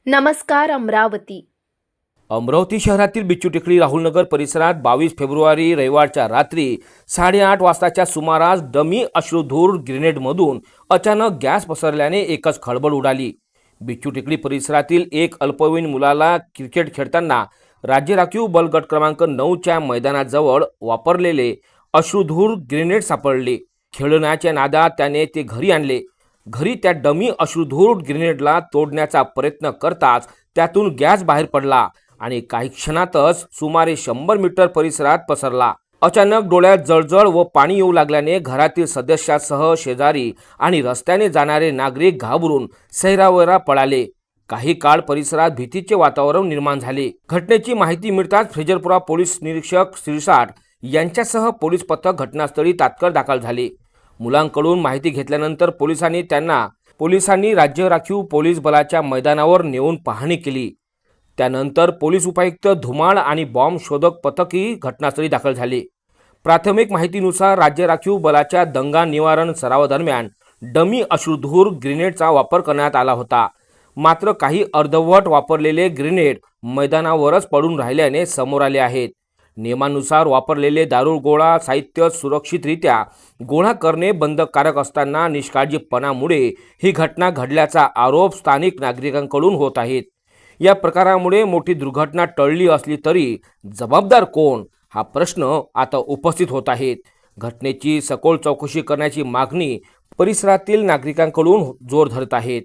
नमस्कार अमरावती। अमरावती शहरातील बिच्चू टेकडी राहुलनगर परिसरात 22 फेब्रुवारी रविवारच्या रात्री 8:30 वाजताच्या सुमारास डमी अश्रुधूर ग्रेनेडमधून अचानक गॅस पसरल्याने एकच खळबळ उडाली। बिच्चू टेकडी परिसरातील एक अल्पवयीन मुलाला क्रिकेट खेळताना राज्य राखीव बल गट क्रमांक 9च्या मैदानाजवळ वापरलेले अश्रुधूर ग्रेनेड सापडले। खेळण्याच्या नादात त्याने ते घरी आणले। घरी त्या डमी अश्रुधूर ग्रेनेडला तोडण्याचा प्रयत्न करताच त्यातून गॅस बाहेर पडला आणि काही क्षणातच सुमारे 100 मीटर परिसरात पसरला। अचानक डोळ्यात जळजळ व पाणी येऊ लागल्याने घरातील सदस्यासह शेजारी आणि रस्त्याने जाणारे नागरिक घाबरून सैरावैरा पळाले। काही काळ परिसरात भीतीचे वातावरण निर्माण झाले। घटनेची माहिती मिळताच फ्रेजरपुरा पोलीस निरीक्षक श्रीसाठ यांच्यासह पोलीस पथक घटनास्थळी तात्काळ दाखल झाले। मुलांकडून माहिती घेतल्यानंतर पोलिसांनी राज्य राखीव पोलीस बलाच्या मैदानावर नेऊन पाहणी केली। त्यानंतर पोलीस उपायुक्त धुमाळ आणि बॉम्ब शोधक पथकही घटनास्थळी दाखल झाले। प्राथमिक माहितीनुसार राज्य राखीव बलाच्या दंगा निवारण सरावादरम्यान डमी अश्रुधूर ग्रेनेडचा वापर करण्यात आला होता। मात्र काही अर्धवट वापरलेले ग्रेनेड मैदानावरच पडून राहिल्याने समोर आले आहेत। नियमानुसार वापरलेले दारुगोळा साहित्य सुरक्षितरित्या गोळा करणे बंधनकारक असताना निष्काळजीपणामुळे ही घटना घडल्याचा आरोप स्थानिक नागरिकांकडून होत आहेत। या प्रकारामुळे मोठी दुर्घटना टळली असली तरी जबाबदार कोण हा प्रश्न आता उपस्थित होत आहे। घटनेची सखोल चौकशी करण्याची मागणी परिसरातील नागरिकांकडून जोर धरत आहेत।